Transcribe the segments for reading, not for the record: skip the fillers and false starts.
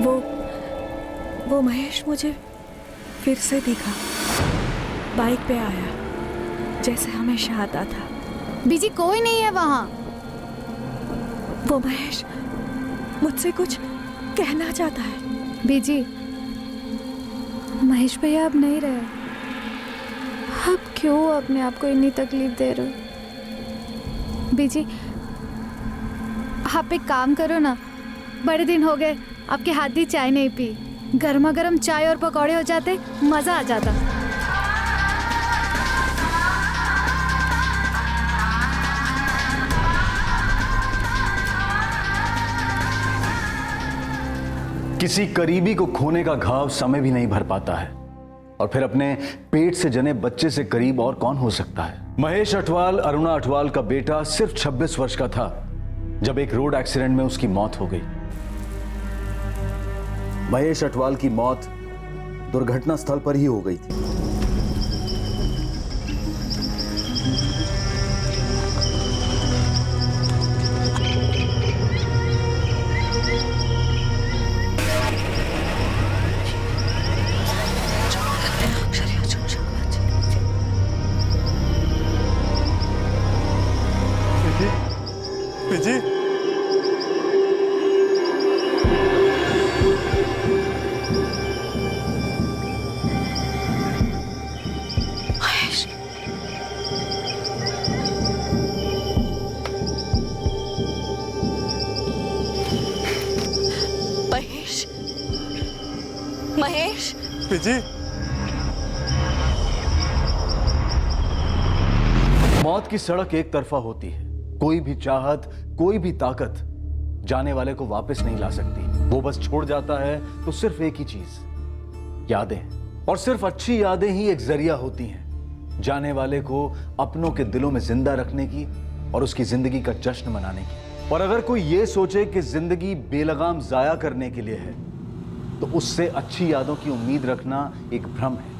वो महेश मुझे फिर से दिखा, बाइक पे आया जैसे हमेशा आता था। बीजी कोई नहीं है वहाँ। वो महेश मुझसे कुछ कहना चाहता है। बीजी, महेश भैया अब नहीं रहे। अब क्यों अपने आप को इतनी तकलीफ दे रहे हो? बीजी आप एक काम करो ना, बड़े दिन हो गए आपके हाथ की चाय नहीं पी। गर्मा गर्म चाय और पकौड़े हो जाते, मजा आ जाता। किसी करीबी को खोने का घाव समय भी नहीं भर पाता है, और फिर अपने पेट से जने बच्चे से करीब और कौन हो सकता है। महेश अठवाल अरुणा अठवाल का बेटा सिर्फ 26 वर्ष का था जब एक रोड एक्सीडेंट में उसकी मौत हो गई। महेश अठवाल की मौत दुर्घटना स्थल पर ही हो गई थी। महेश पिजी, मौत की सड़क एक तरफा होती है। कोई भी चाहत, कोई भी ताकत जाने वाले को वापस नहीं ला सकती। वो बस छोड़ जाता है तो सिर्फ एक ही चीज, यादें। और सिर्फ अच्छी यादें ही एक जरिया होती हैं जाने वाले को अपनों के दिलों में जिंदा रखने की और उसकी जिंदगी का जश्न मनाने की। और अगर कोई ये सोचे कि जिंदगी बेलगाम जाया करने के लिए है, तो उससे अच्छी यादों की उम्मीद रखना एक भ्रम है।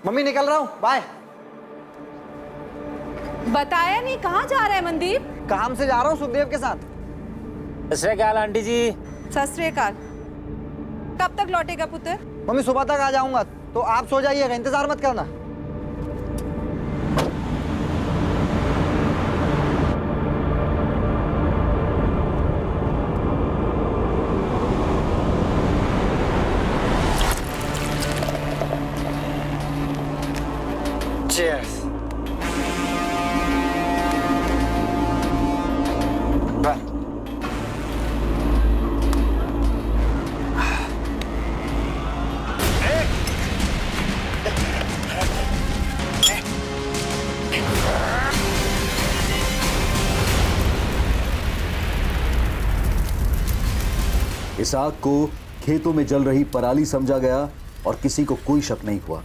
मम्मी निकल रहा हूँ, बाय। बताया नहीं, कहाँ जा रहा है मनदीप? काम से जा रहा हूँ सुखदेव के साथ। सत श्री अकाल आंटी जी। सत श्री अकाल। कब तक लौटेगा पुत्र? मम्मी सुबह तक आ जाऊंगा, तो आप सो जाइएगा, इंतजार मत करना। Cheers. Bye. इस आग को खेतों में जल रही पराली समझा गया और किसी को कोई शक नहीं हुआ।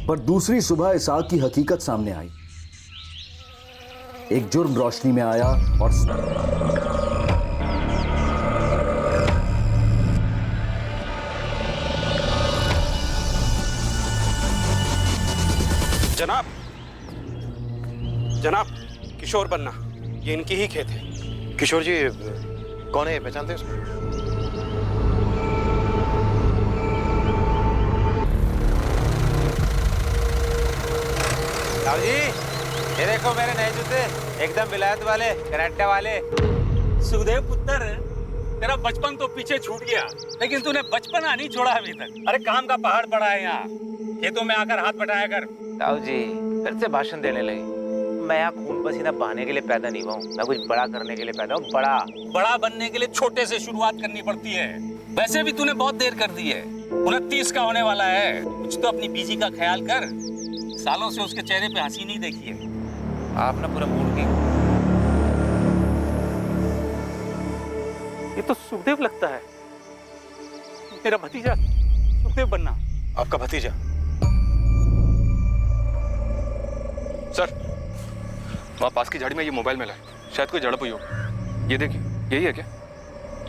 पर दूसरी सुबह इस आग की हकीकत सामने आई। एक जुर्म रोशनी में आया और जनाब, जनाब, किशोर बन्ना, ये इनकी ही खेत है। किशोर जी कौन है, पहचानते हैं उसको? जी, ये देखो मेरे नए जूते, एकदम विलायत वाले, कनाडा वाले। सुखदेव पुत्र, तेरा बचपन तो पीछे छूट गया, लेकिन तूने बचपना नहीं छोड़ा अभी तक। अरे काम का पहाड़ पड़ा है यहाँ, खेतों में आकर हाथ बटाया कर। ताऊ जी फिर से भाषण देने लगे। मैं यहाँ खून पसीना बहाने के लिए पैदा नहीं हुआ हूँ, मैं कुछ बड़ा करने के लिए पैदा हूँ। बड़ा बनने के लिए छोटे से शुरुआत करनी पड़ती है। वैसे भी तूने बहुत देर कर दी है, 29 का होने वाला है। कुछ तो अपनी बीजी का ख्याल कर, सालों से उसके चेहरे पे हंसी नहीं देखी है। आप ना पूरा मूड की। ये तो सुखदेव लगता है, मेरा भतीजा सुखदेव बन्ना। आपका भतीजा? सर, वहाँ पास की झाड़ी में ये मोबाइल मिला है, शायद कोई झड़प हुई हो। ये देखिए, यही है क्या?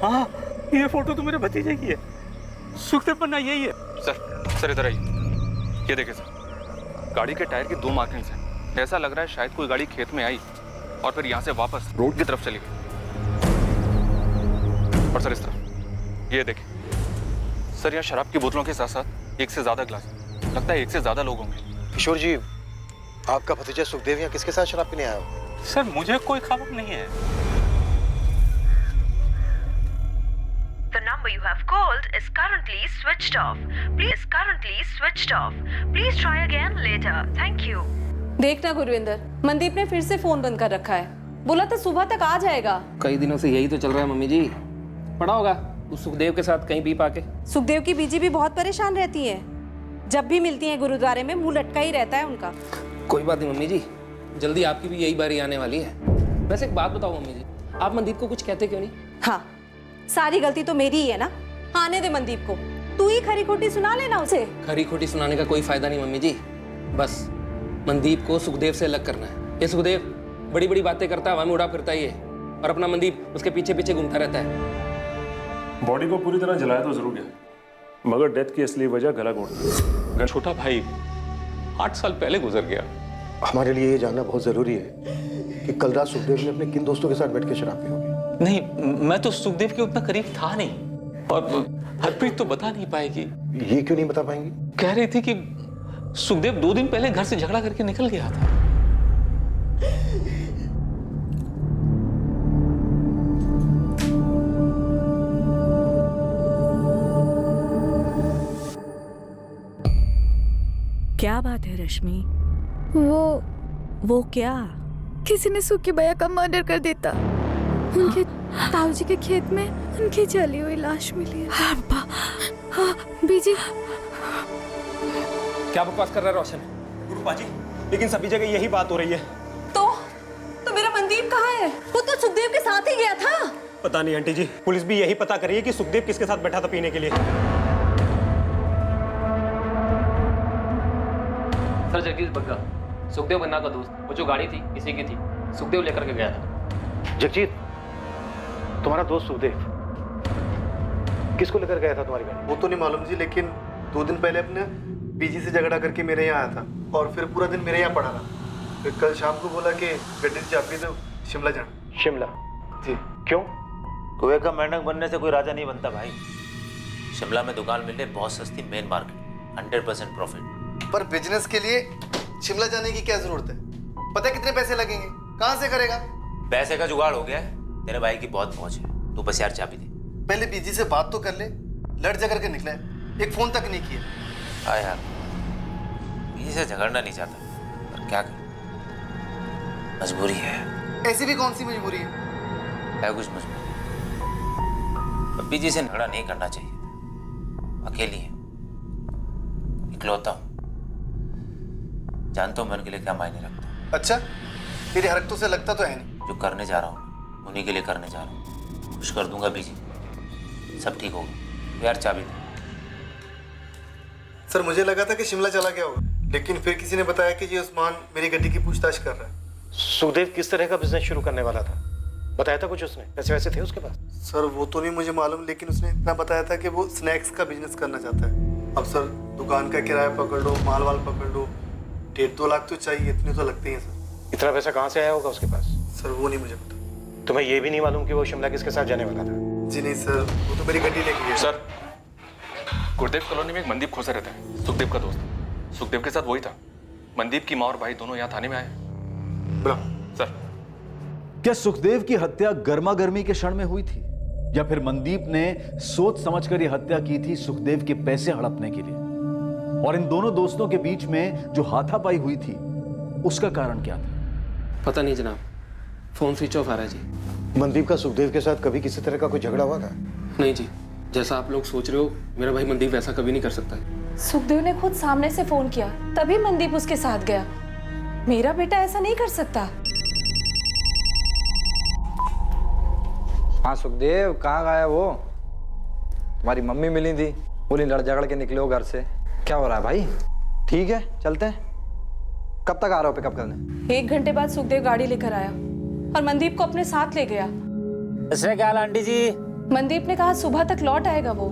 हाँ, ये फोटो तो मेरे भतीजे की है। सुखदेव पन्ना यही है। सर इधर आइए। ये देखिए सर, गाड़ी के टायर की 2 मार्किंग्स हैं। ऐसा लग रहा है शायद कोई गाड़ी खेत में आई और फिर यहाँ से वापस रोड की तरफ चली गई। और सर इस तरफ ये देखिए सर, यहाँ शराब की बोतलों के साथ साथ 1 से ज्यादा ग्लास, लगता है 1 से ज्यादा लोग होंगे। किशोर जी, आपका भतीजा सुखदेव यहाँ किसके साथ शराब पीने आया हो? सर मुझे कोई खबर नहीं है। The number you have called is currently switched off. Please try again later. Thank you. देखना गुरविंदर, मनदीप ने फिर से फोन बंद कर रखा है। बोला था सुबह तक आ जाएगा। कई दिनों से यही तो चल रहा है मम्मी जी। पड़ा होगा उस सुखदेव के साथ कहीं पी पाके। सुखदेव की बीजी भी बहुत परेशान रहती है। जब भी मिलती है गुरुद्वारे में मुंह लटका ही रहता है उनका। कोई बात नहीं मम्मी जी, जल्दी आपकी भी यही बारी आने वाली है। वैसे एक बात बताओ मम्मी जी, आप मनदीप को कुछ कहते क्यों नहीं? हाँ, सारी गलती तो मेरी ही है ना। आने दे मनदीप को, तू ही खरी खोटी सुना लेना उसे। खरी खोटी सुनाने का कोई फायदा नहीं मम्मी जी। बस मनदीप को सुखदेव से अलग करना है। ये सुखदेव बड़ी बड़ी बातें करता है, हवा में उड़ा फिरता ही है, और अपना मनदीप उसके पीछे पीछे घूमता रहता है। बॉडी को पूरी तरह जलाया तो जरूर गया, मगर डेथ की असली वजह गला घोटना। छोटा भाई 8 साल पहले गुजर गया। हमारे लिए ये जानना बहुत जरूरी है कि कल रात सुखदेव ने अपने किन दोस्तों के साथ बैठ के शराब पी होगी। नहीं, मैं तो सुखदेव के उतना करीब था नहीं, और हरप्रीत तो बता नहीं पाएगी। ये क्यों नहीं बता पाएंगी? कह रही थी कि सुखदेव 2 दिन पहले घर से झगड़ा करके निकल गया था। क्या बात है रश्मि? वो क्या? किसी ने सुखी भैया का मर्डर कर देता। उनके ताऊजी के खेत में उनकी जली हुई लाश मिली है। हाँ, बीजी। क्या बकवास कर रहा है रोशन? गुरु पाजी, लेकिन सभी जगह यही बात हो रही है। तो मेरा मनदीप कहाँ है? वो तो सुखदेव के साथ ही गया था। पता नहीं आंटी जी, पुलिस भी यही पता कर रही है कि सुखदेव किसके साथ बैठा था पीने के लिए। सर जगदीश बग्गा, सुखदेव बन्ना का दोस्त, वो जो गाड़ी थी किसी की थी, सुखदेव लेकर के गया था। जगजीत, तुम्हारा दोस्त सुखदेव किसको लेकर गया था तुम्हारी गाड़ी? वो तो नहीं मालूम जी, लेकिन 2 दिन पहले अपने बीजी से झगड़ा करके मेरे यहाँ आया था और फिर पूरा दिन मेरे यहाँ पड़ा रहा। फिर कल शाम को बोला कि गड्डी से चाबी दो, शिमला जाना। शिमला? जी। क्यों? कुएं का मेंढक बनने से कोई राजा नहीं बनता भाई। शिमला में दुकान मिल रही बहुत सस्ती, मेन मार्केट, 100% प्रॉफिट। पर बिजनेस के लिए शिमला जाने की क्या जरूरत है? पता है कितने पैसे लगेंगे? कहाँ से करेगा? पैसे का जुगाड़ हो गया है, तेरे भाई की बहुत पहुंच है। तू बस यार चाबी दे। पहले बीजी से बात तो कर ले। लड़ झगड़ के निकला है, एक फोन तक नहीं किया। हाँ यार, बीजी से झगड़ना नहीं चाहता, पर क्या कर, मजबूरी है। ऐसी भी कौन सी मजबूरी है? है कुछ मजबूरी। अब बीजी से झगड़ा नहीं करना चाहिए। अकेली है, इकलौता हूँ, जानता हूँ मैं उनके लिए क्या मायने रखता हूँ। अच्छा, तेरी हरकतों से लगता तो है नहीं। जो करने जा रहा हूँ उन्हीं के लिए करने जा रहा हूँ। खुश कर दूंगा बीजी, सब ठीक होगा। यार चाबी दे। सर मुझे लगा था कि शिमला चला गया होगा, लेकिन फिर किसी ने बताया कि ये उस्मान मेरी गड्डी की पूछताछ कर रहा है। सुखदेव किस तरह का बिजनेस शुरू करने वाला था? बताया था कुछ उसने? पैसे वैसे थे उसके पास? सर वो तो नहीं मुझे मालूम, लेकिन उसने इतना बताया था कि वो स्नैक्स का बिजनेस करना चाहता है। अब सर दुकान का किराया पकड़ लो, माल वाल पकड़ लो, 1.5-2 लाख तो चाहिए, इतने तो लगते हैं सर। इतना पैसा कहाँ से आया होगा उसके पास? सर वो नहीं मुझे पता। तुम्हें ये भी नहीं मालूम कि वो शिमला किसके साथ जाने वाला था? जी नहीं सर, वो तो मेरी गड्डी लेके गया। सर, गुरुदेव कॉलोनी में एक मनदीप खोसा रहता है, सुखदेव का दोस्त। सुखदेव के साथ वही था। मनदीप की माँ और भाई दोनों यहाँ थाने में आए। सर, क्या सुखदेव की हत्या गर्मा गर्मी के क्षण में हुई थी, या फिर मनदीप ने सोच समझकर यह हत्या की थी सुखदेव के पैसे हड़पने के लिए? और इन दोनों दोस्तों के बीच में जो हाथापाई हुई थी उसका कारण क्या था? पता नहीं जनाब, फोन स्विच ऑफ आ रहा है जी। मनदीप का सुखदेव के साथ कभी किसी तरह का कोई झगड़ा हुआ था? नहीं जी, जैसा आप लोग सोच रहे हो, मेरा भाई मनदीप वैसा कभी नहीं कर सकता है। सुखदेव ने खुद सामने से फोन किया, तभी मनदीप उसके साथ गया। मेरा बेटा ऐसा नहीं कर सकता। हाँ सुखदेव, कहाँ गया वो? तुम्हारी मम्मी मिली थी, बोली लड़ झगड़ के निकले हो घर से। क्या हो रहा है भाई? ठीक है, चलते हैं। कब तक आ रहे हो पिकअप करने? 1 घंटे बाद सुखदेव गाड़ी लेकर आया और मनदीप को अपने साथ ले गया। क्या आंटी जी? मनदीप ने कहा सुबह तक लौट आएगा वो।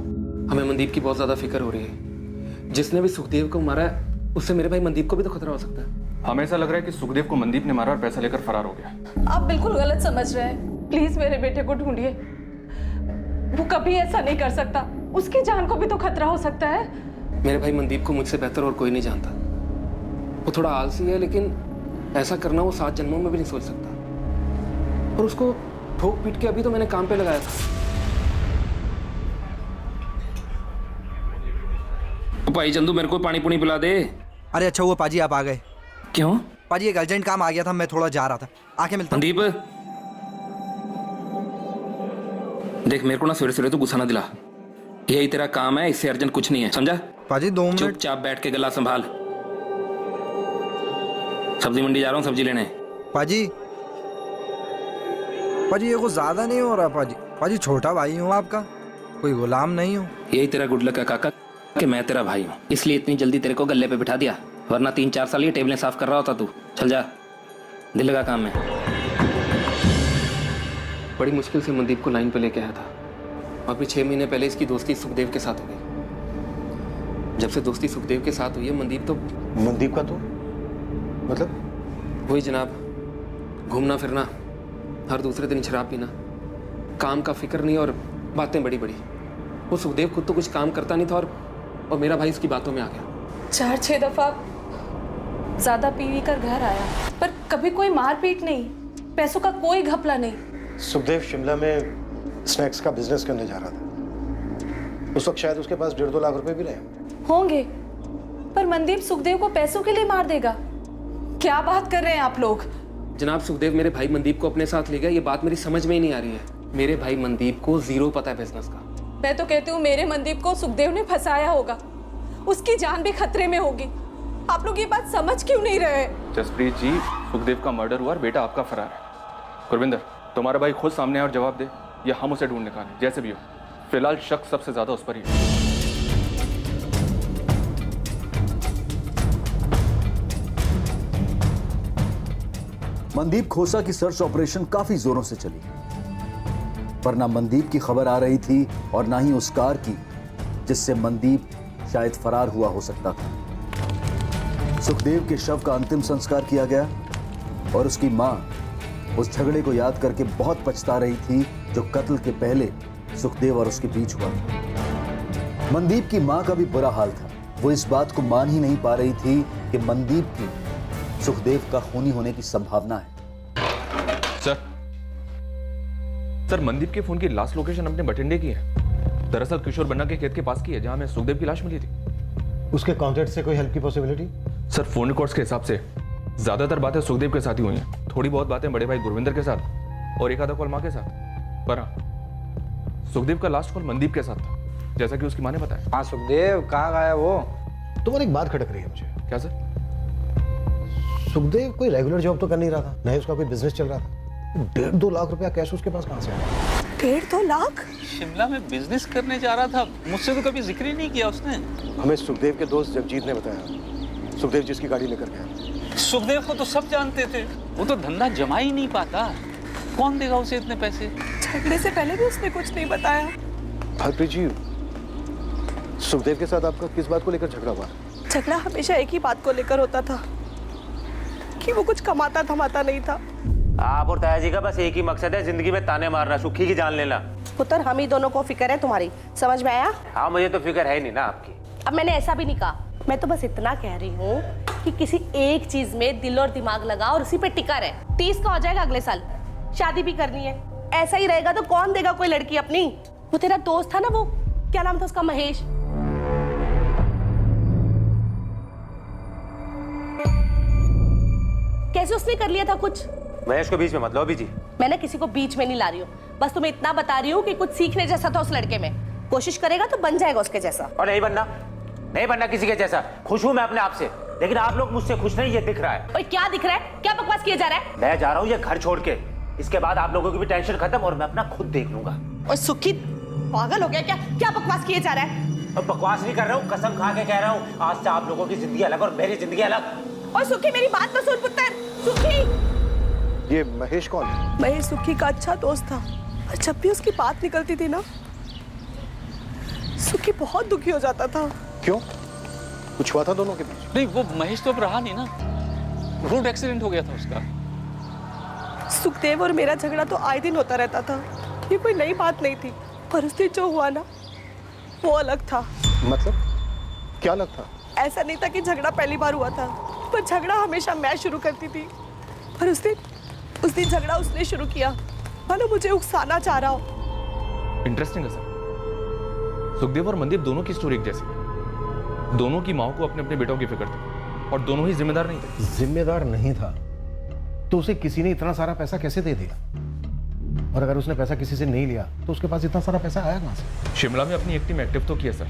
हमें मनदीप की बहुत ज्यादा फिक्र हो रही है। जिसने भी सुखदेव को मारा है उससे मेरे भाई मनदीप को भी तो खतरा हो सकता है। हमें ऐसा लग रहा है कि सुखदेव को मनदीप ने मारा और पैसा लेकर फरार हो गया। आप बिल्कुल गलत समझ रहे हैं। प्लीज मेरे बेटे को ढूंढिए। वो कभी ऐसा नहीं कर सकता। उसकी जान को भी तो खतरा हो सकता है। मेरे भाई मनदीप को मुझसे बेहतर और कोई नहीं जानता। वो थोड़ा आलसी है, लेकिन ऐसा करना वो 7 जन्मों में भी नहीं सोच सकता। और उसको ठोक पीट के अभी तो मैंने काम पे लगाया था। भाई चंदू मेरे को पानी पुनी पिला दे। अरे अच्छा हुआ पाजी आप आ गए। क्यों? पाजी एक अर्जेंट काम आ गया था, मैं थोड़ा जा रहा था। आके मिलता हूं। मनदीप देख, मेरे को ना सवेरे सवेरे तो गुस्सा ना दिला। यही तेरा काम है, इससे अर्जेंट कुछ नहीं है, समझा? पाजी 2 मिनट चुपचाप बैठ के गला संभाल। सब्जी मंडी जा रहा हूँ सब्जी लेने। पाजी पाजी ये कुछ ज्यादा नहीं हो रहा पाजी। पाजी छोटा भाई हूँ आपका, कोई गुलाम नहीं हूँ। यही तेरा गुड लक है काका कि मैं तेरा भाई हूँ, इसलिए इतनी जल्दी तेरे को गले पे बिठा दिया, वरना 3-4 साल ये टेबलें साफ कर रहा होता तू। चल जा, दिल लगा काम में। बड़ी मुश्किल से मनदीप को लाइन पे लेके आया था। अभी 6 महीने पहले इसकी दोस्ती सुखदेव के साथ हो गई। जब से दोस्ती सुखदेव के साथ हुई है, मनदीप तो मनदीप का तो मतलब वही जनाब, घूमना फिरना, हर दूसरे दिन शराब पीना, काम का फिक्र नहीं और बातें बड़ी बड़ी। वो सुखदेव खुद तो कुछ काम करता नहीं था और मेरा भाई इसकी बातों में आ गया। 4-6 दफा ज्यादा पी कर घर आया, पर कभी कोई मारपीट नहीं, पैसों का कोई घपला नहीं। सुखदेव शिमला में स्नैक्स का बिजनेस करने जा रहा था। उस वक्त शायद उसके पास 1.5-2 लाख रुपए भी रहे होंगे, पर मनदीप सुखदेव को पैसों के लिए मार देगा? क्या बात कर रहे हैं आप लोग? जनाब, सुखदेव मेरे भाई मनदीप को अपने साथ ले गया, ये बात मेरी समझ में ही नहीं आ रही है। मेरे भाई मनदीप को 0 पता है बिजनेस का। मैं तो कहती हूँ मेरे मनदीप को सुखदेव ने फंसाया होगा, उसकी जान भी खतरे में होगी। आप लोग ये बात समझ क्यों नहीं रहे? जसप्रीत जी, सुखदेव का मर्डर हुआ और बेटा आपका फरार है। गुरविंदर, तुम्हारा भाई खुद सामने आए और जवाब दे, या हम उसे ढूंढ निकालें, जैसे भी हो। फिलहाल शक सबसे ज्यादा उस पर ही है। मनदीप खोसा की सर्च ऑपरेशन काफी जोरों से चली, पर ना मनदीप की खबर आ रही थी और ना ही उस कार की जिससे मनदीप शायद फरार हुआ हो सकता था। सुखदेव के शव का अंतिम संस्कार किया गया और उसकी मां उस झगड़े को याद करके बहुत पछता रही थी जो कत्ल के पहले सुखदेव और उसके बीच हुआ। मनदीप की मां का भी बुरा हाल था। वो इस बात को मान ही नहीं पा रही थी कि मनदीप की सुखदेव का खूनी होने की संभावना है। सर, मनदीप के फोन की लास्ट लोकेशन अपने बठिंडे की है। दरअसल किशोर बन्ना के खेत के पास की है, जहां में सुखदेव की लाश मिली थी। उसके कॉन्टैक्ट से कोई हेल्प की पॉसिबिलिटी? सर, फोन रिकॉर्ड्स के हिसाब से ज्यादातर बातें सुखदेव के साथ ही हुई हैं। थोड़ी बहुत बातें बड़े भाई गुरविंदर के साथ और एक आधा कॉल मां के साथ। पर हाँ, सुखदेव का लास्ट कॉल मनदीप के साथ था, जैसा कि उसकी मां ने बताया। हाँ सुखदेव, कहाँ गया वो? तुम्हारी एक बात खटक रही है मुझे। क्या सर? सुखदेव कोई रेगुलर जॉब तो कर नहीं रहा था, नहीं उसका कोई बिजनेस चल रहा था। 1.5-2 लाख रुपया कैश उसके पास कहां से आया? 1.5-2 लाख? शिमला में बिजनेस करने जा रहा था, मुझसे तो कभी जिक्र ही नहीं किया उसने। हमें सुखदेव के दोस्त जगजीत ने बताया, सुखदेव जिसकी गाड़ी लेकर गया। सुखदेव को तो सब जानते थे, वो तो धंधा जमा ही नहीं पाता। कौन देगा उसे इतने पैसे? झगड़े से पहले भी उसने कुछ नहीं बताया। हरप्रीत जी, सुखदेव के साथ आपका किस बात को लेकर झगड़ा हुआ? झगड़ा हमेशा एक ही बात को लेकर होता था कि वो कुछ कमाता धमाता नहीं था। आप और ताया जी का बस एक ही मकसद है, जिंदगी में ताने मारना, सुखी की जान लेना। पुत्र, हम ही दोनों को फिक्र है तुम्हारी, समझ में आया? हाँ, मुझे तो फिक्र है नहीं ना आपकी। अब मैंने ऐसा भी नहीं कहा, मैं तो बस इतना कह रही हूँ कि किसी एक चीज में दिल और दिमाग लगा और उसी पे टिका रहे। 30 का हो जाएगा अगले साल, शादी भी करनी है। ऐसा ही रहेगा तो कौन देगा कोई लड़की अपनी? वो तेरा दोस्त था ना, वो क्या नाम था उसका, महेश। कैसे उसने कर लिया था कुछ? महेश को बीच में मत लो जी। मैंने किसी को बीच में नहीं ला रही हूँ, बस तुम्हें इतना बता रही हूँ कि कुछ सीखने जैसा था उस लड़के में। कोशिश करेगा तो बन जाएगा उसके जैसा। और नहीं बनना किसी के जैसा। खुश हूँ मैं अपने आप से, लेकिन आप लोग मुझसे खुश नहीं, ये दिख रहा है। ओए, क्या दिख रहा है? क्या बकवास किया जा रहा है? मैं जा रहा हूँ ये घर छोड़ के। इसके बाद आप लोगों की भी टेंशन खत्म और मैं अपना खुद देख लूंगा। और सुखी पागल हो गया क्या? क्या बकवास किए जा रहा है? और बकवास नहीं कर रहा हूँ, कसम खा के कह रहा हूँ, आज से आप लोगों की जिंदगी अलग और मेरी जिंदगी अलग। और सुखी, मेरी बात तो सुन पुत्र। सुखी, ये महेश कौन है? महेश सुखी का अच्छा दोस्त था, और जब भी उसकी बात निकलती थी ना, सुखी बहुत दुखी हो जाता था। क्यों? कुछ हुआ था दोनों के बीच? नहीं, वो महेश तो अब रहा नहीं ना, रोड एक्सीडेंट हो गया था उसका। सुखदेव और मेरा झगड़ा तो आए दिन होता रहता था, ये कोई नई बात नहीं थी। पर उस दिन जो हुआ ना, वो अलग था। मतलब क्या अलग था? ऐसा नहीं था कि झगड़ा पहली बार हुआ था, पर झगड़ा हमेशा मैं शुरू करती थी। पर उस दिन झगड़ा उसने शुरू किया, मानो मुझे उकसाना चाह रहा हो। इंटरेस्टिंग है सर। सुखदेव और मनदीप दोनों की स्टोरी एक जैसी है। दोनों की माँ को अपने अपने बेटों की फिक्र थी और दोनों ही जिम्मेदार नहीं थे। जिम्मेदार नहीं था तो उसे किसी ने इतना सारा पैसा कैसे दे दिया? और अगर उसने पैसा किसी से नहीं लिया तो उसके पास इतना सारा पैसा आया कहां से? शिमला में अपनी एक टीम एक्टिव तो किया सर,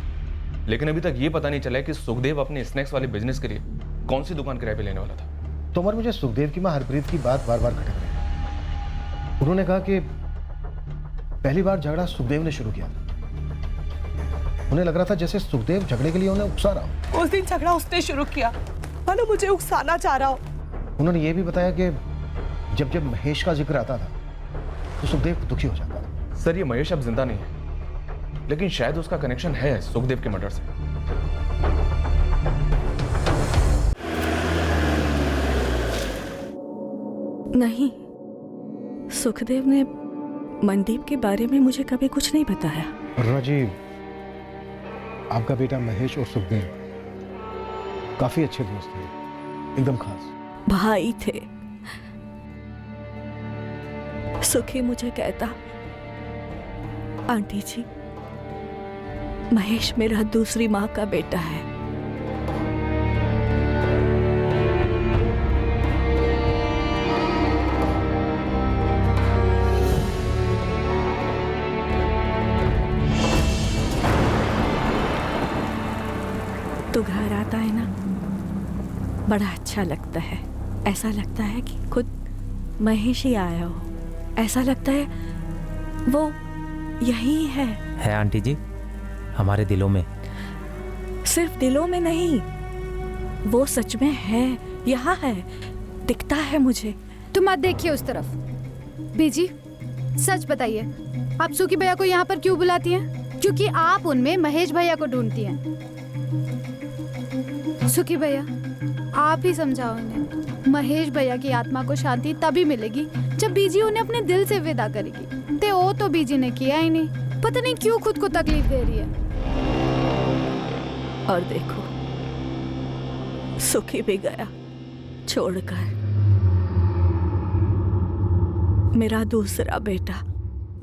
लेकिन अभी तक ये पता नहीं चला है कि सुखदेव अपने स्नैक्स वाले बिजनेस के लिए कौन सी दुकान किराए पे लेने वाला था। तो मगर मुझे सुखदेव की मां हरप्रीत की बात बार बार खटक रही है। उन्होंने कहा कि पहली बार झगड़ा सुखदेव ने शुरू किया था। उन्हें लग रहा था जैसे सुखदेव झगड़े के लिए उन्हें उकसा रहा हो। उस दिन झगड़ा उसने शुरू किया, मानो मुझे उकसाना चाह रहा हो। उन्होंने ये भी बताया कि जब जब महेश का जिक्र आता था तो सुखदेव दुखी हो जाता था। सर ये महेश अब जिंदा नहीं है, लेकिन शायद उसका कनेक्शन है सुखदेव के मर्डर से। नहीं, सुखदेव ने मनदीप के बारे में मुझे कभी कुछ नहीं बताया। अरुणा जी, आपका बेटा महेश और सुखदेव काफी अच्छे दोस्त थे, एकदम खास भाई थे। सुखी मुझे कहता, आंटी जी, महेश मेरा दूसरी माँ का बेटा है। तो घर आता है ना, बड़ा अच्छा लगता है। ऐसा लगता है कि खुद महेश ही आया हो। ऐसा लगता है वो यही है आंटी जी, हमारे दिलों में। सिर्फ दिलों में नहीं, वो सच में है, यहाँ है, दिखता है मुझे। तुम मत देखिए उस तरफ। बीजी, सच बताइए, आप सुखी भैया को यहाँ पर क्यों बुलाती हैं? क्योंकि आप उनमें महेश भैया को ढूंढती हैं। सुखी भैया, आप ही समझाओ इन्हें। महेश भैया की आत्मा को शांति तभी मिलेगी जब बीजी उन्हें अपने दिल से विदा करेगी। ते वो तो बीजी ने किया ही नहीं, पता नहीं क्यों खुद को तकलीफ दे रही है। और देखो, सुखी भी गया छोड़कर। मेरा दूसरा बेटा,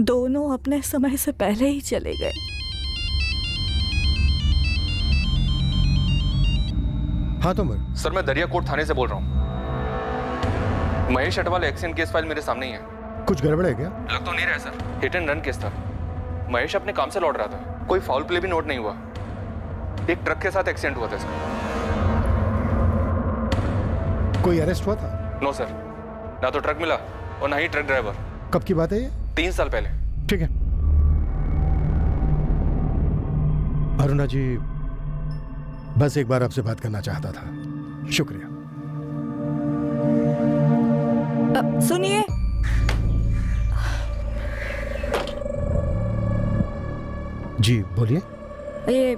दोनों अपने समय से पहले ही चले गए। हाँ तो सर, मैं दरियाकोट थाने से बोल रहा हूँ। Mahesh Atwal accident case file मेरे सामने ही है। कुछ गड़बड़ है क्या? लग तो नहीं रहा sir, hit and run case था। महेश अपने काम से लौट रहा था, कोई फाउल प्ले भी नोट नहीं हुआ। एक ट्रक के साथ एक्सीडेंट हुआ था इसका। कोई अरेस्ट हुआ था? नो सर, ना तो ट्रक मिला और ना ही ट्रक ड्राइवर। कब की बात है ये? 3 साल पहले। ठीक है अरुणा जी, बस एक बार आपसे बात करना चाहता था। शुक्रिया। सुनिए, जी बोलिए। ये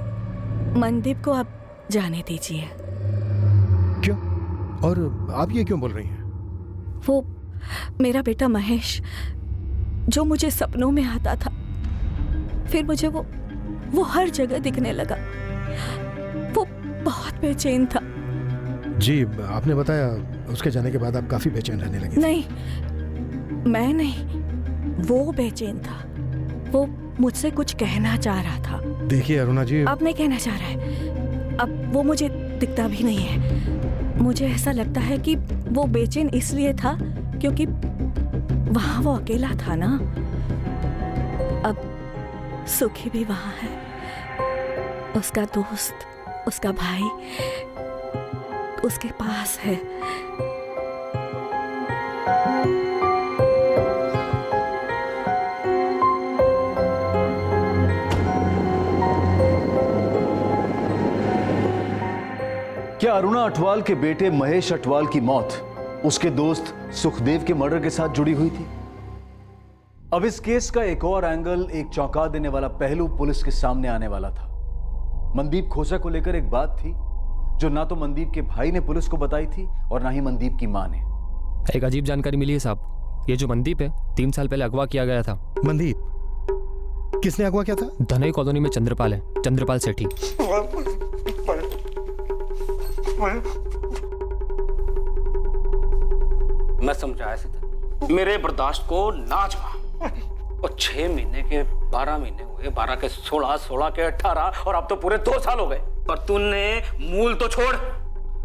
मनदीप को आप जाने दीजिए। क्यों? और आप ये क्यों बोल रही हैं? वो मेरा बेटा महेश, जो मुझे सपनों में आता था, फिर मुझे वो हर जगह दिखने लगा। वो बहुत बेचैन था। जी, आपने बताया उसके जाने के बाद आप काफी बेचैन रहने लगी। नहीं, मैं नहीं, वो बेचैन था। वो मुझसे कुछ कहना चाह रहा था। देखिए अरुणा जी, अब नहीं कहना चाह रहा है। अब वो मुझे दिखता भी नहीं है। मुझे ऐसा लगता है कि वो बेचैन इसलिए था क्योंकि वहां वो अकेला था ना। अब सुखी भी वहां है, उसका दोस्त, उसका भाई उसके पास है। क्या अरुणा अटवाल के बेटे महेश अटवाल की मौत उसके दोस्त सुखदेव के मर्डर के साथ जुड़ी हुई थी? अब इस केस का एक और एंगल, एक चौंका देने वाला पहलू पुलिस के सामने आने वाला था। मनदीप खोसा को लेकर एक बात थी जो ना तो मनदीप के भाई ने पुलिस को बताई थी और ना ही मनदीप की मां ने। एक अजीब जानकारी मिली है साहब। ये जो मनदीप है 3 साल पहले अगवा किया गया था। मनदीप? किसने अगवा किया था? धनई कॉलोनी में चंद्रपाल है, चंद्रपाल सेठी। मैं समझाया से था, मेरे बर्दाश्त को नाच हुआ। और 6 महीने के 12 महीने हुए, 12 के 16, 16 के 18 और अब तो पूरे 2 साल हो गए। पर तूने मूल तो छोड़,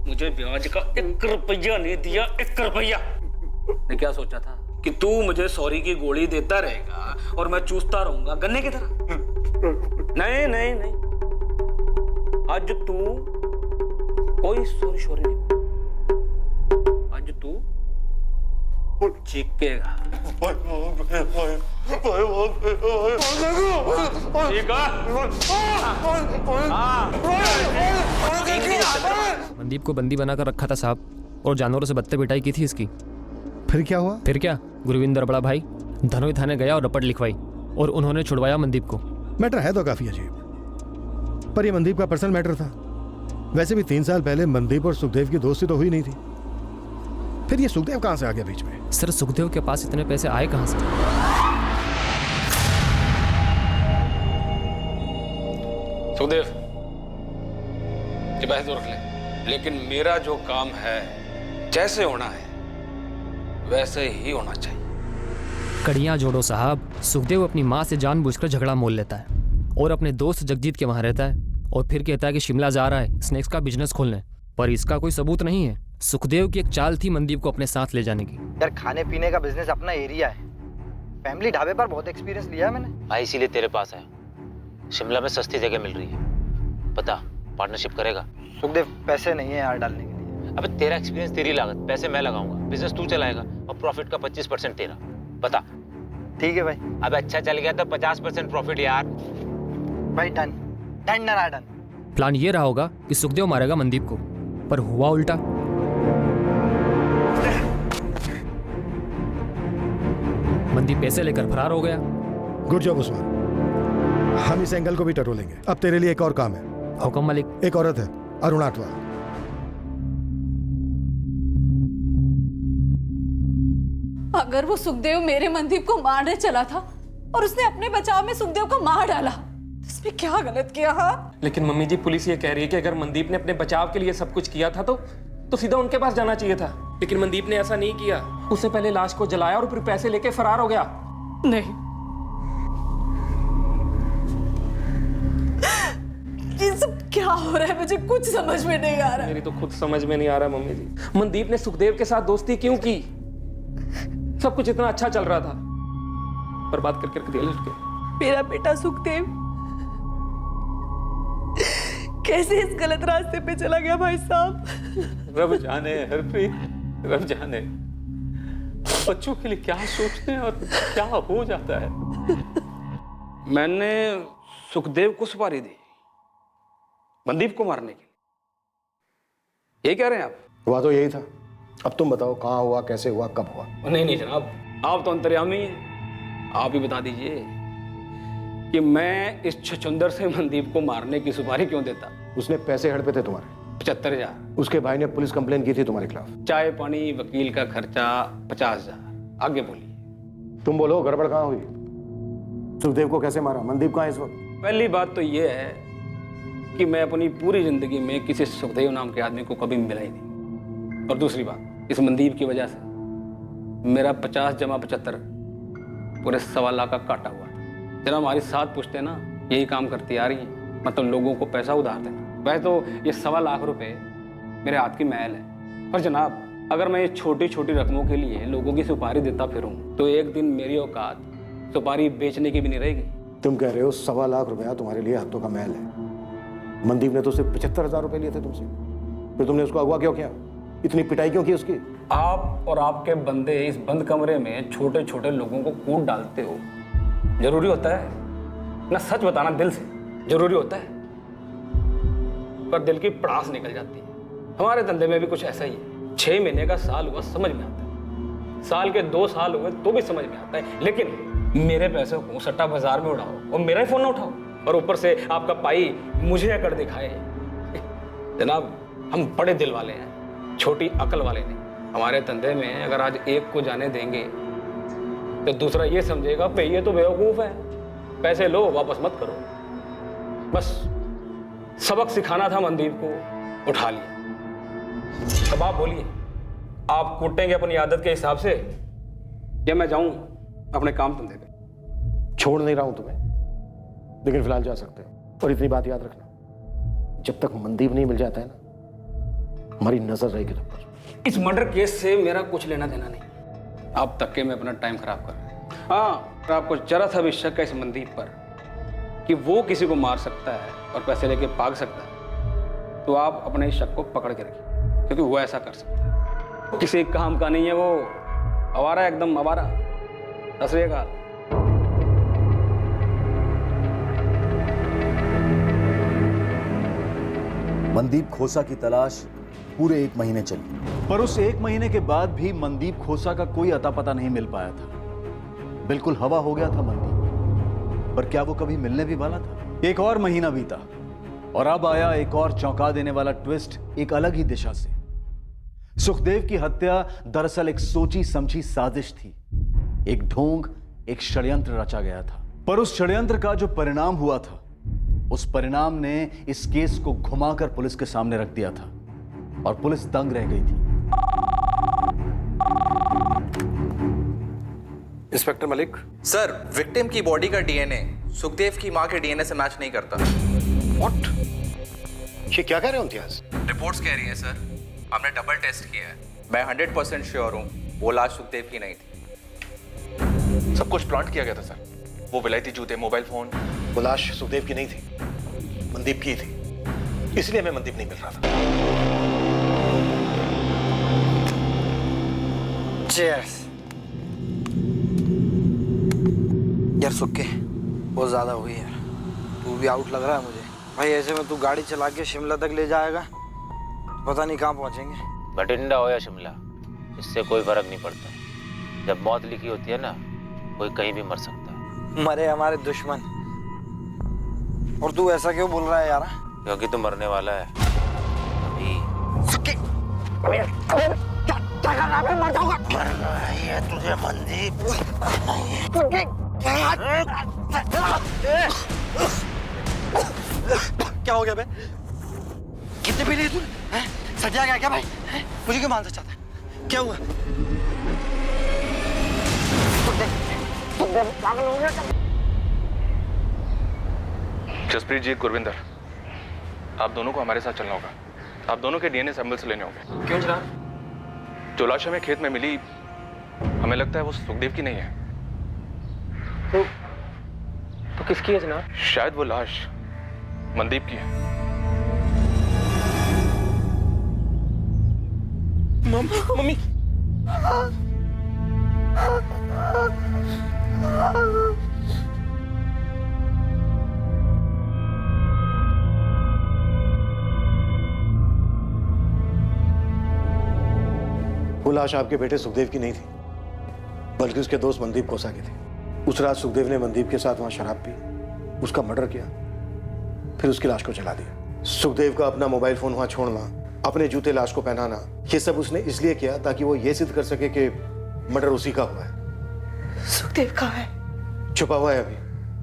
मुझे ब्याज का 1 रुपया नहीं दिया। 1 रुपया। ने क्या सोचा था कि तू मुझे सॉरी की गोली देता रहेगा और मैं चूसता रहूंगा गन्ने की तरह? नहीं नहीं नहीं, आज तू कोई सॉरी नहीं, आज तू चीखेगा। मनदीप को बंदी बनाकर रखा था साहब और जानवरों से बत्ते पिटाई की थी इसकी। फिर क्या हुआ? फिर क्या, गुरविंदर बड़ा भाई धनोई थाने गया और रपट लिखवाई और उन्होंने छुड़वाया मनदीप को। मैटर है तो काफी अजीब, पर यह मनदीप का पर्सनल मैटर था। वैसे भी 3 साल पहले मनदीप और सुखदेव की दोस्ती तो हुई नहीं थी। फिर ये सुखदेव कहां से आ गया बीच में? सर सुखदेव के पास इतने पैसे आए कहां से? सुखदेव ये बहस तो रख ले, लेकिन मेरा जो काम है जैसे होना है वैसे ही होना चाहिए। कड़ियां जोड़ो साहब। सुखदेव अपनी माँ से जानबूझकर झगड़ा मोल लेता है और अपने दोस्त जगजीत के वहां रहता है और फिर कहता है कि शिमला जा रहा है स्नैक्स का बिजनेस खोलने, पर इसका कोई सबूत नहीं है। सुखदेव की एक चाल थी मनदीप को अपने साथ ले जाने की। यार खाने पीने का बिजनेस अपना एरिया है, फैमिली ढाबे पर बहुत एक्सपीरियंस लिया है मैंने। भाई इसीलिए तेरे पास है। शिमला में सस्ती जगह मिल रही है, पता पार्टनरशिप करेगा? सुखदेव पैसे नहीं है यार डालने के लिए। अबे तेरा एक्सपीरियंस, तेरी लागत, पैसे मैं लगाऊंगा, बिजनेस तू चलाएगा और प्रॉफिट का 25% तेरा। बता। ठीक है भाई। अब अच्छा चल गया तो 50% प्रॉफिट यार। भाई done done done done. Plan ये रहा होगा कि सुखदेव मारेगा मनदीप को, पर हुआ उल्टा। मनदीप पैसे लेकर फरार हो गया। गुड जॉब उस्मान, हम इस एंगल को भी टटोलेंगे। अब तेरे लिए एक और काम है। हुक्म मालिक। एक औरत है अरुणात्वा, अगर वो सुखदेव मेरे मनदीप को मारने चला था और उसने अपने बचाव में सुखदेव को मार डाला, तो इसमें क्या गलत किया? हाँ लेकिन मम्मी जी पुलिस ये कह रही है कि अगर मनदीप ने अपने बचाव के लिए सब कुछ किया था तो सीधा उनके पास जाना चाहिए था, लेकिन मनदीप ने ऐसा नहीं किया। उससे पहले लाश को जलाया और फिर पैसे लेके फरार हो गया। नहीं, ये सब क्या हो रहा है? मुझे कुछ समझ में नहीं आ रहा है। मेरी तो खुद समझ में नहीं आ रहा मम्मी जी। मनदीप ने सुखदेव के साथ दोस्ती क्यों की? सब कुछ इतना अच्छा चल रहा था, बर्बाद करके रख दिया लड़के। मेरा बेटा सुखदेव कैसे इस गलत रास्ते पे चला गया भाई साहब? रब जाने हरप्रीत, रब जाने बच्चों के लिए क्या सोचते हैं और क्या हो जाता है। मैंने सुखदेव को सुपारी दी मनदीप को मारने की, ये कह रहे हैं आप? हुआ तो यही था। अब तुम बताओ कहाँ हुआ, कैसे हुआ, कब हुआ? नहीं जनाब, आप तो अंतर्यामी हैं, आप ही बता दीजिए कि मैं इस छछुंदर से मनदीप को मारने की सुपारी क्यों देता? उसने पैसे हड़पे थे तुम्हारे 75,000। उसके भाई ने पुलिस कंप्लेन की थी तुम्हारे खिलाफ। चाय पानी वकील का खर्चा 50,000। आगे बोलिए। तुम बोलो गड़बड़ कहाँ हुई? सुखदेव को कैसे मारा? मनदीप कहाँ है इस वक्त? पहली बात तो ये है कि मैं अपनी पूरी जिंदगी में किसी सुखदेव नाम के आदमी को कभी मिला ही नहीं, और दूसरी बात इस मनदीप की वजह से मेरा 50 जमा 75 पूरे 1.25 लाख का काटा हुआ था। जनाब हमारी 7 पुश्तें ना यही काम करती आ रही हैं, मतलब लोगों को पैसा उधार देना। वैसे तो ये 1.25 लाख रुपए मेरे हाथ की मैल है, पर जनाब अगर मैं ये छोटी छोटी रकमों के लिए लोगों की सुपारी देता फिरूं तो एक दिन मेरी औकात सुपारी बेचने की भी नहीं रहेगी। तुम कह रहे हो 1.25 लाख रुपया तुम्हारे लिए हाथों का मैल है। मनदीप ने तो सिर्फ 75,000 रुपए लिए थे तुमसे, फिर तुमने उसको अगवा क्यों किया? इतनी पिटाई क्यों की उसकी? आप और आपके बंदे इस बंद कमरे में छोटे छोटे लोगों को कूट डालते हो, जरूरी होता है ना? सच बताना दिल से जरूरी होता है, पर दिल की पड़ास निकल जाती है। हमारे धंधे में भी कुछ ऐसा ही है। 6 महीने का साल हुआ समझ में आता है, साल के 2 साल हुए तो भी समझ में आता है, लेकिन मेरे पैसे को सट्टा बाजार में उड़ाओ और मेरा ही फोन ना उठाओ, और ऊपर से आपका पाई मुझे अकड़ दिखाए। जनाब, हम बड़े दिल वाले हैं, छोटी अकल वाले नहीं। हमारे धंधे में अगर आज एक को जाने देंगे तो दूसरा ये समझेगा भाई ये तो बेवकूफ है, पैसे लो वापस मत करो। बस सबक सिखाना था मनदीप को, उठा लिया। अब आप बोलिए, आप कूटेंगे अपनी आदत के हिसाब से या मैं जाऊं अपने काम धंधे पे? छोड़ नहीं रहा हूं तुम्हें, लेकिन फिलहाल जा सकते हो। और इतनी बात याद रखना, जब तक मनदीप नहीं मिल जाता है ना, हमारी नजर रहेगी तुम पर। इस मर्डर केस से मेरा कुछ लेना देना नहीं। आप तक के मैं अपना टाइम खराब कर रहा हूं। हाँ, अगर आपको जरा सा भी शक है इस मनदीप पर कि वो किसी को मार सकता है और पैसे लेके भाग सकता है, तो आप अपने इस शक को पकड़ के रखिए, क्योंकि वो ऐसा कर सकता है। किसी काम का नहीं है वो, आवारा है, एकदम आवारा। सत श्री अकाल। मनदीप खोसा की तलाश पूरे 1 महीने चली, पर उस 1 महीने के बाद भी मनदीप खोसा का कोई अता पता नहीं मिल पाया था। बिल्कुल हवा हो गया था मनदीप, पर क्या वो कभी मिलने भी वाला था? 1 और महीना बीता और अब आया एक और चौंका देने वाला ट्विस्ट एक अलग ही दिशा से। सुखदेव की हत्या दरअसल एक सोची समझी साजिश थी, एक ढोंग, एक षड्यंत्र रचा गया था। पर उस षड्यंत्र का जो परिणाम हुआ था, उस परिणाम ने इस केस को घुमाकर पुलिस के सामने रख दिया था और पुलिस दंग रह गई थी। इंस्पेक्टर मलिक सर, विक्टिम की बॉडी का डीएनए सुखदेव की मां के डीएनए से मैच नहीं करता। व्हाट? ये क्या कह रहे हो इम्तियाज? रिपोर्ट्स कह रही है सर, हमने डबल टेस्ट किया है। मैं 100% श्योर हूँ वो लाश सुखदेव की नहीं थी। सब कुछ प्लांट किया गया था सर। वो विलायती जूते, मोबाइल फोन। वो लाश सुखदेव की नहीं थी, मनदीप की थी, इसलिए हमें मनदीप नहीं मिल रहा था। चीयर्स। यार सुक्के, बहुत ज्यादा हुई यार, तू भी आउट लग रहा है मुझे भाई। ऐसे में तू गाड़ी चला के शिमला तक ले जाएगा, पता नहीं कहाँ पहुंचेंगे। बठिंडा हो या शिमला, इससे कोई फर्क नहीं पड़ता। जब मौत लिखी होती है ना, कोई कहीं भी मर सकता है। मरे हमारे दुश्मन, और तू ऐसा क्यों बोल रहा है यार? क्योंकि तू मरने वाला है अभी। क्या करना है? मर जाऊंगा। मरना है तुझे मनदीप। क्या हो गया बे? कितने पी ली तूने? सजा गया क्या भाई? मुझे क्यों मारना चाहता है? क्या हुआ? जसप्रीत जी, गुरविंदर, आप दोनों को हमारे साथ चलना होगा। आप दोनों के डीएनए सैंपल्स लेने होंगे। क्यों जनाब? जो लाश हमें खेत में मिली, हमें लगता है वो सुखदेव की नहीं है। तो किसकी है जनाब? शायद वो लाश मनदीप की है। मम्मी। वो लाश आपके बेटे सुखदेव की नहीं थी, बल्कि उसके दोस्त मनदीप खोसा की थी। उस रात सुखदेव ने मनदीप के साथ वहां शराब पी, उसका मर्डर किया, फिर उसकी लाश को जला दिया। सुखदेव का अपना मोबाइल फोन वहां छोड़ना, अपने जूते लाश को पहनाना, ये सब उसने इसलिए किया ताकि वो ये सिद्ध कर सके कि मर्डर उसी का हुआ है। सुखदेव कहाँ है? छुपा हुआ है, अभी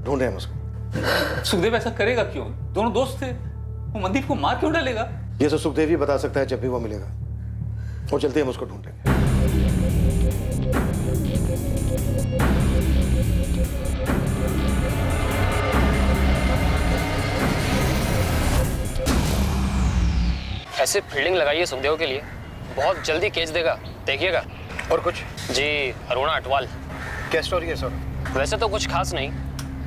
ढूंढ रहे हैं उसको। सुखदेव ऐसा करेगा क्यों? दोनों दोस्त थे, वो मनदीप को मार क्यों डालेगा? ये तो सुखदेव ही बता सकता है जब भी वो मिलेगा। और चलते हम उसको ढूंढेंगे। ऐसे फील्डिंग लगाइए सुखदेव के लिए, बहुत जल्दी केस देगा, देखिएगा। और कुछ? जी, अरुणा अटवाल। क्या स्टोरी है सर? वैसे तो कुछ खास नहीं,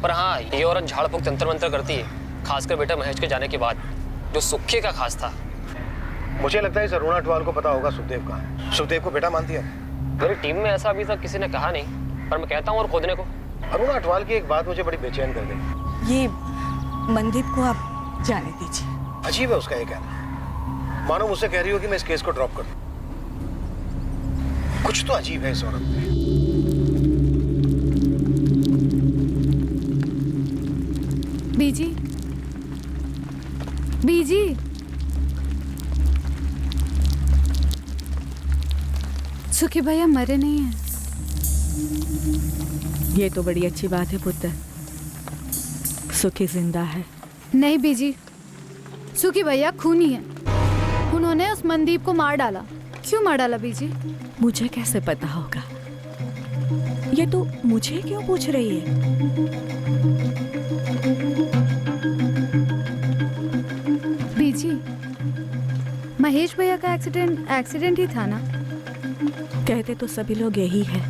पर हाँ, ये औरत झाड़ फूक तंत्र मंत्र करती है, खासकर बेटा महेश के जाने के बाद, जो सुक्के का खास था। मुझे लगता है इस अरुणा अटवाल को पता होगा सुखदेव का। सुखदेव को बेटा मानती है? मेरी टीम में ऐसा अभी तक किसी ने कहा नहीं, पर मैं कहता हूँ और खोदने को। अरुणा अटवाल की एक बात मुझे बड़ी बेचैन कर गई। ये मनदीप को आप जाने दीजिए। अजीब है उसका ये कहना, मानो मुझसे कह रही हो कि मैं इस केस को ड्रॉप कर दूं। कुछ तो अजीब है इस औरत में। बीजी, बीजी, सुखी भैया मरे नहीं हैं। ये तो बड़ी अच्छी बात है पुत्र, सुखी जिंदा है। नहीं बीजी, सुखी भैया खूनी है। उन्होंने उस मनदीप को मार डाला। क्यों मार डाला बीजी? मुझे कैसे पता होगा? ये तो मुझे क्यों पूछ रही है? बीजी, महेश भैया का एक्सीडेंट ही था ना? कहते तो सभी लोग यही है,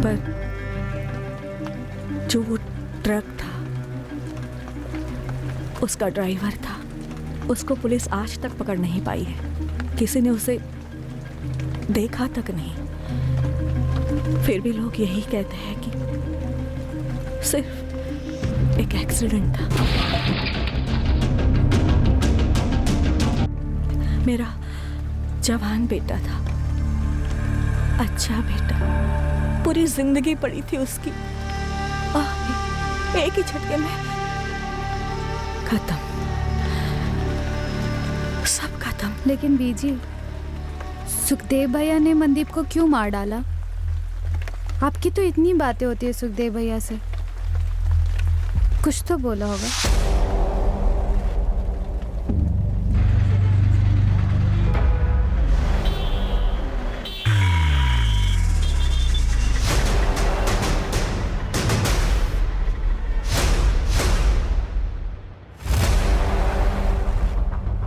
पर जो वो ट्रक था, उसका ड्राइवर था, उसको पुलिस आज तक पकड़ नहीं पाई है। किसी ने उसे देखा तक नहीं। फिर भी लोग यही कहते हैं कि सिर्फ एक एक्सीडेंट था। मेरा जवान बेटा था, अच्छा बेटा, पूरी जिंदगी पड़ी थी उसकी। एक ही झटके में खत्म, सब खत्म। लेकिन बीजी, सुखदेव भैया ने मनदीप को क्यों मार डाला? आपकी तो इतनी बातें होती है सुखदेव भैया से, कुछ तो बोला होगा।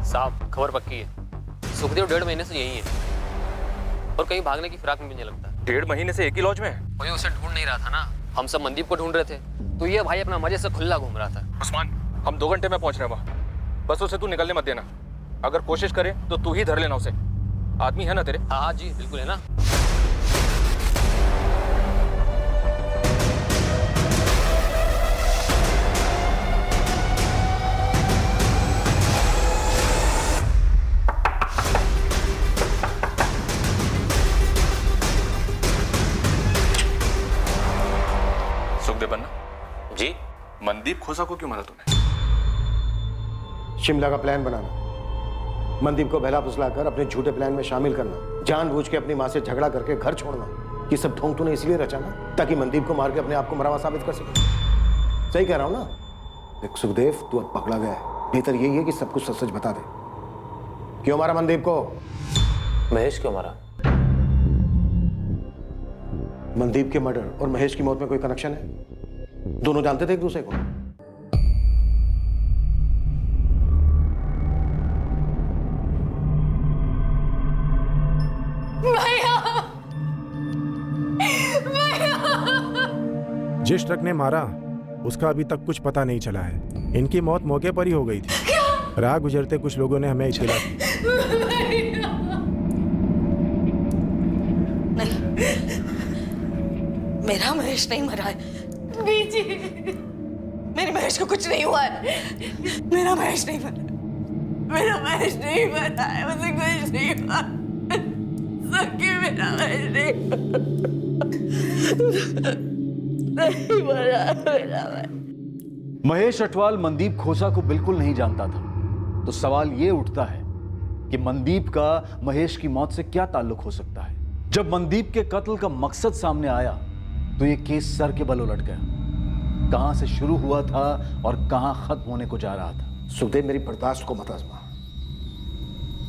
साहब, खबर पक्की है, सुखदेव 1.5 महीने से यही है और कहीं भागने की फिराक में भी नहीं लगता। 1.5 महीने से एक ही लॉज में है? कोई उसे ढूंढ नहीं रहा था ना, हम सब मनदीप को ढूंढ रहे थे, तो ये भाई अपना मजे से खुला घूम रहा था। उस्मान, हम 2 घंटे में पहुंच रहे हैं वहाँ, बस उसे तू निकलने मत देना। अगर कोशिश करे तो तू ही धर लेना उसे। आदमी है ना तेरे? हाँ जी बिल्कुल है ना। जी, मनदीप खोसा को क्यों मारा तूने? शिमला का प्लान बनाना, मनदीप को बहला फुसलाकर अपने झूठे प्लान में शामिल करना, जानबूझ के अपनी माँ से झगड़ा करके घर छोड़ना, ये सब ढोंग तूने इसलिए रचा ना ताकि मनदीप को मार के अपने आप को मरा हुआ साबित कर सके। सही कह रहा हूं ना? देख सुखदेव, तू अब पकड़ा गया है, बेहतर यही है कि सब कुछ सच सच बता दे। क्यों मारा मनदीप को? महेश क्यों मारा? मनदीप के मर्डर और महेश की मौत में कोई कनेक्शन है? दोनों जानते थे एक दूसरे को? जिस ट्रक ने मारा उसका अभी तक कुछ पता नहीं चला है। इनकी मौत मौके पर ही हो गई थी। राह गुजरते कुछ लोगों ने हमें इत्तला दी। मेरा महेश नहीं मरा है बीजी, मेरे महेश को कुछ नहीं हुआ है। मेरा महेश नहीं मरा, मेरा महेश नहीं मरा है, मुझे कुछ नहीं हुआ। सखी, मेरा महेश नहीं मरा, मेरा महेश अटवाल मनदीप खोसा को बिल्कुल नहीं जानता था, तो सवाल ये उठता है कि मनदीप का महेश की मौत से क्या ताल्लुक हो सकता है। जब मनदीप के कत्ल का मकसद सामने आया तो ये केस सर के बल उलट गया। कहां से शुरू हुआ था और कहां खत्म होने को जा रहा था। सुखदेव, मेरी बर्दाश्त को मत आजमा।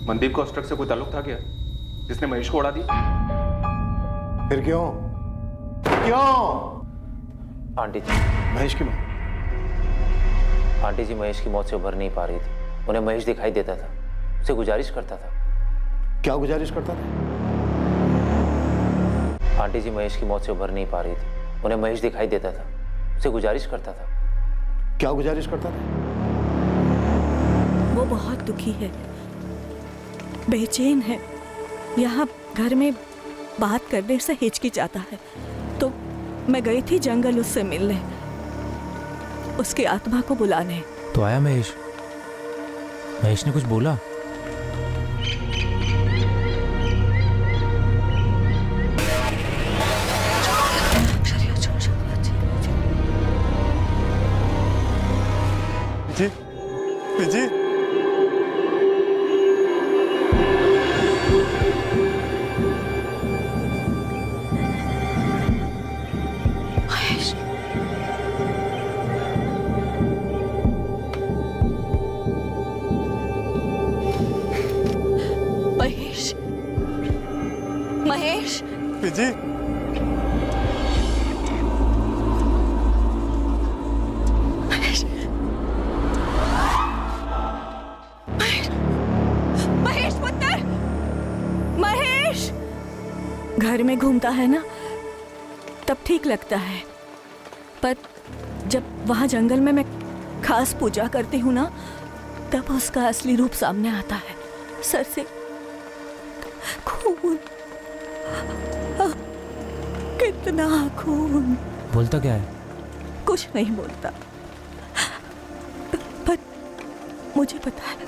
मनदीप को उस ट्रक से कोई ताल्लुक था क्या जिसने महेश को उड़ा दिया? फिर क्यों? क्यों? आंटी जी, महेश की मौत? आंटी जी महेश की मौत से उभर नहीं पा रही थी। उन्हें महेश दिखाई देता था, उसे गुजारिश करता था। क्या गुजारिश करता था? आंटी जी महेश की मौत से उभर नहीं पा रही थी। उन्हें महेश दिखाई देता था, उसे गुजारिश करता था। क्या गुजारिश करता था? वो बहुत दुखी है, बेचैन है, यहाँ घर में बात करने से हिचकिचाता है। तो मैं गई थी जंगल उससे मिलने, उसकी आत्मा को बुलाने। तो आया महेश? महेश ने कुछ बोला? विजी महेश, महेश, विजी महेश पुत्र, महेश। घर में घूमता है ना तब ठीक लगता है, पर जब वहां जंगल में मैं खास पूजा करती हूँ ना तब उसका असली रूप सामने आता है। सर से खून, कितना खून। बोलता क्या है? कुछ नहीं बोलता, पर मुझे पता है,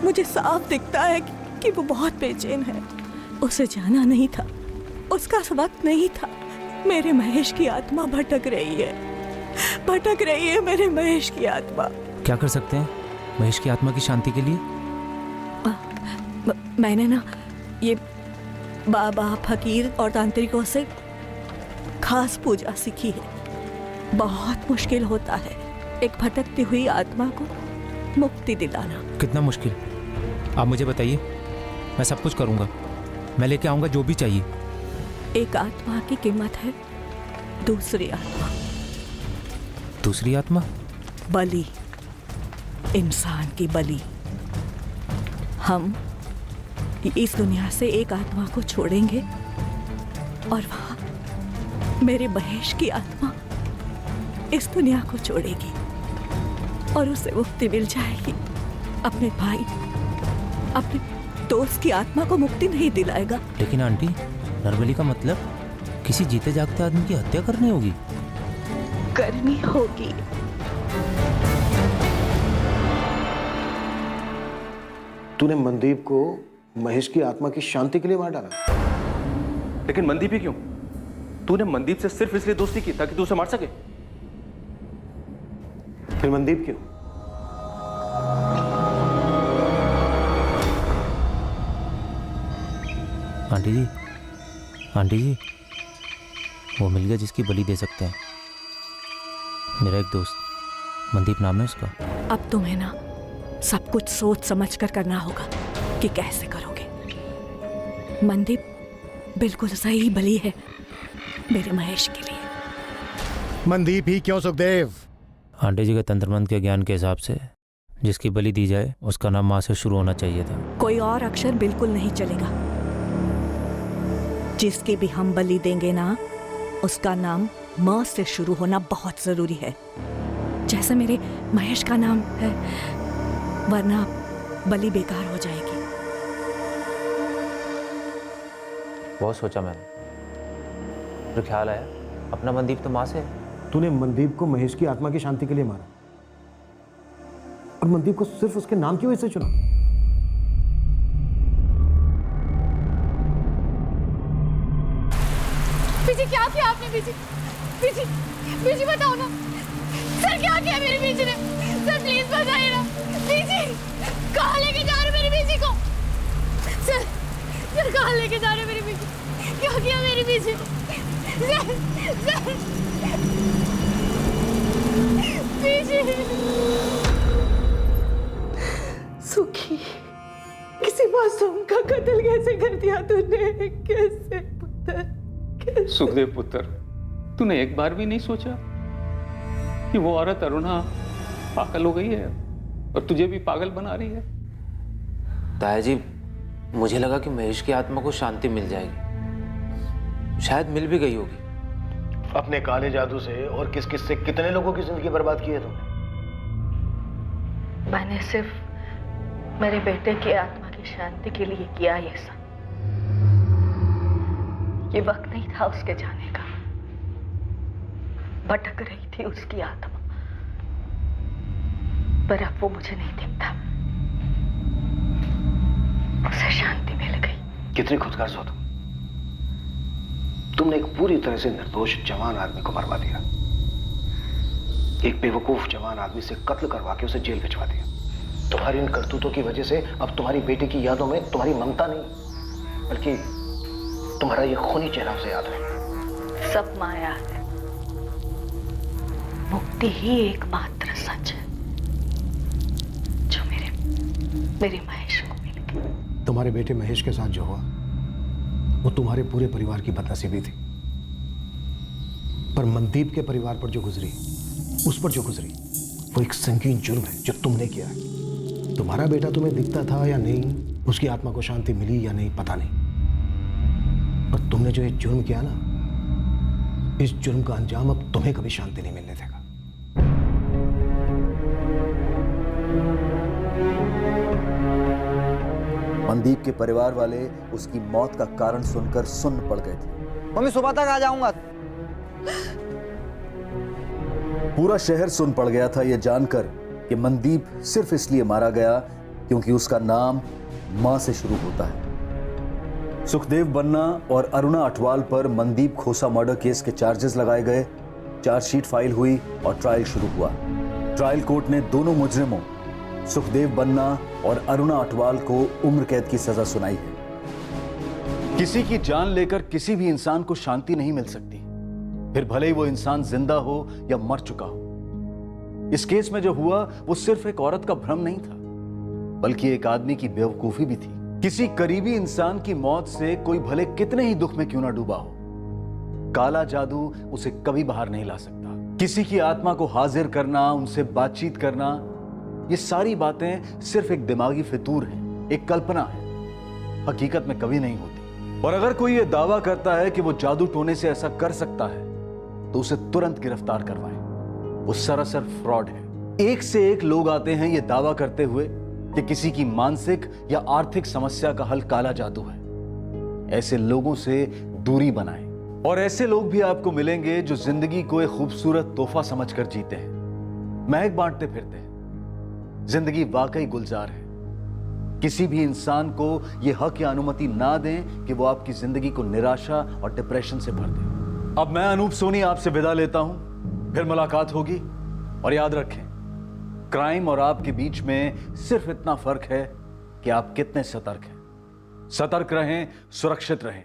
मुझे साफ दिखता है कि वो बहुत बेचैन है। उसे जाना नहीं था, उसका वक्त नहीं था। मेरे महेश की आत्मा भटक रही है, भटक रही है मेरे महेश की आत्मा। क्या कर सकते हैं महेश की आत्मा की शांति के लिए? मैंने ना ये बाबा, फकीर और तांत्रिकों से खास पूजा सीखी है। बहुत मुश्किल होता है एक भटकती हुई आत्मा को मुक्ति दिलाना। कितना मुश्किल? आप मुझे बताइए, मैं सब कुछ करूंगा। मैं लेके आऊंगा जो भी चाहिए। एक आत्मा की कीमत है दूसरी आत्मा। दूसरी आत्मा? बलि, इंसान की बलि। हम इस दुनिया से एक आत्मा को छोड़ेंगे और वहां मेरे महेश की आत्मा इस दुनिया को छोड़ेगी और उसे मुक्ति मिल जाएगी। अपने भाई, अपने दोस्त की आत्मा को मुक्ति नहीं दिलाएगा। लेकिन आंटी, नरबली का मतलब किसी जीते जागते आदमी की हत्या करनी होगी? करनी होगी। तूने मनदीप को महेश की आत्मा की शांति के लिए मार डाला। लेकिन मनदीप ही क्यों? तूने मनदीप से सिर्फ इसलिए दोस्ती की ताकि तू उसे मार सके? फिर मनदीप क्यों? आंटी जी, आंटी जी, वो मिल गया जिसकी बलि दे सकते हैं। मेरा एक दोस्त, मनदीप नाम है उसका। अब तुम्हें ना सब कुछ सोच समझ कर करना होगा कि कैसे करोगे। मनदीप बिल्कुल सही बलि है मेरे महेश के लिए। मनदीप ही क्यों सुखदेव? आंटी जी के तंत्र मंत्र के ज्ञान के हिसाब से जिसकी बलि दी जाए उसका नाम माँ से शुरू होना चाहिए था। कोई और अक्षर बिल्कुल नहीं चलेगा। जिसकी भी हम बलि देंगे ना उसका नाम म से शुरू होना बहुत जरूरी है, जैसे मेरे महेश का नाम है, वरना बलि बेकार हो जाएगी। बहुत सोचा मैंने, तो ख्याल आया अपना मनदीप तो माँ से है। तूने मनदीप को महेश की आत्मा की शांति के लिए मारा और मनदीप को सिर्फ उसके नाम की वजह से चुना। बीजी, क्या किया आपने? बीजी, बीजी, बीजी बताओ ना सर, क्या किया मेरी बीजी ने? सर प्लीज बताइए ना। बीजी, कहाँ लेके जा रहे मेरी बीजी को? सर, सर कहाँ लेके जा रहे मेरी बीजी? क्या किया मेरी बीजी? सर, सर, बीजी। सुखी, किसी मासूम का कत्ल कैसे कर दिया तूने? कैसे पुत्र? कैसे? सुखदेव पुत्र, तूने एक बार भी नहीं सोचा कि वो औरत अरुणा पागल हो गई है और तुझे भी पागल बना रही है? ताया जी, मुझे लगा कि महेश की आत्मा को शांति मिल जाएगी, शायद मिल भी गई होगी। अपने काले जादू से और किस किस से कितने लोगों की जिंदगी बर्बाद की है तुमने? मैंने सिर्फ मेरे बेटे की आत्मा की शांति के लिए किया ये सब। ये वक्त नहीं था उसके जाने का। भटक रही थी उसकी आत्मा, पर अब वो मुझे नहीं दिखता। उसे शांति मिल गई। कितनी खुदगर्ज हो तुमने एक पूरी तरह से निर्दोष जवान आदमी को मरवा दिया, एक बेवकूफ जवान आदमी से कत्ल करवा के उसे जेल भिजवा दिया। तुम्हारी इन करतूतों की वजह से अब तुम्हारी बेटी की यादों में तुम्हारी ममता नहीं, बल्कि तुम्हारा ये खूनी चेहरा उसे याद है। सब माया है, मुक्ति ही एकमात्र सच है जो मेरे महेश को मिल गई। तुम्हारे बेटे महेश के साथ जो हुआ वो तुम्हारे पूरे परिवार की बदनसीबी थी, पर मनदीप के परिवार पर जो गुजरी, उस पर जो गुजरी, वो एक संगीन जुर्म है जो तुमने किया है। तुम्हारा बेटा तुम्हें दिखता था या नहीं, उसकी आत्मा को शांति मिली या नहीं, पता नहीं, पर तुमने जो ये जुर्म किया ना, इस जुर्म का अंजाम अब तुम्हें कभी शांति नहीं मिलने देगा। मनदीप के परिवार वाले उसकी मौत का कारण सुनकर सुन्न पड़ गए थे। मम्मी सुबह तक आ जाऊंगा। पूरा शहर सुन पड़ गया था यह जानकर कि मनदीप सिर्फ इसलिए मारा गया क्योंकि उसका नाम मां से शुरू होता है। सुखदेव बन्ना और अरुणा अटवाल पर मनदीप खोसा मर्डर केस के चार्जेस लगाए गए, चार्जशीट फाइल हुई और ट्रायल शुरू हुआ। ट्रायल कोर्ट ने दोनों मुजरिमों सुखदेव बन्ना और अरुणा अटवाल को उम्र कैद की सजा सुनाई है। किसी की जान लेकर किसी भी इंसान को शांति नहीं मिल सकती, फिर भले ही वो इंसान जिंदा हो या मर चुका हो। इस केस में जो हुआ वो सिर्फ एक औरत का भ्रम नहीं था, बल्कि एक आदमी की बेवकूफी भी थी। किसी करीबी इंसान की मौत से कोई भले कितने ही दुख में क्यों ना डूबा हो, काला जादू उसे कभी बाहर नहीं ला सकता। किसी की आत्मा को हाजिर करना, उनसे बातचीत करना, ये सारी बातें सिर्फ एक दिमागी फितूर है, एक कल्पना है, हकीकत में कभी नहीं होती। और अगर कोई ये दावा करता है कि वो जादू टोने से ऐसा कर सकता है तो उसे तुरंत गिरफ्तार करवाएं। वो सरासर फ्रॉड है। एक से एक लोग आते हैं ये दावा करते हुए कि किसी की मानसिक या आर्थिक समस्या का हल काला जादू है। ऐसे लोगों से दूरी बनाएं। और ऐसे लोग भी आपको मिलेंगे जो जिंदगी को एक खूबसूरत तोहफा समझकर जीते हैं, महक बांटते फिरते हैं। जिंदगी वाकई गुलजार है। किसी भी इंसान को यह हक या अनुमति ना दें कि वो आपकी जिंदगी को निराशा और डिप्रेशन से भर दे। अब मैं अनूप सोनी आपसे विदा लेता हूं, फिर मुलाकात होगी। और याद रखें, क्राइम और आपके बीच में सिर्फ इतना फर्क है कि आप कितने सतर्क हैं। सतर्क रहें, सुरक्षित रहें।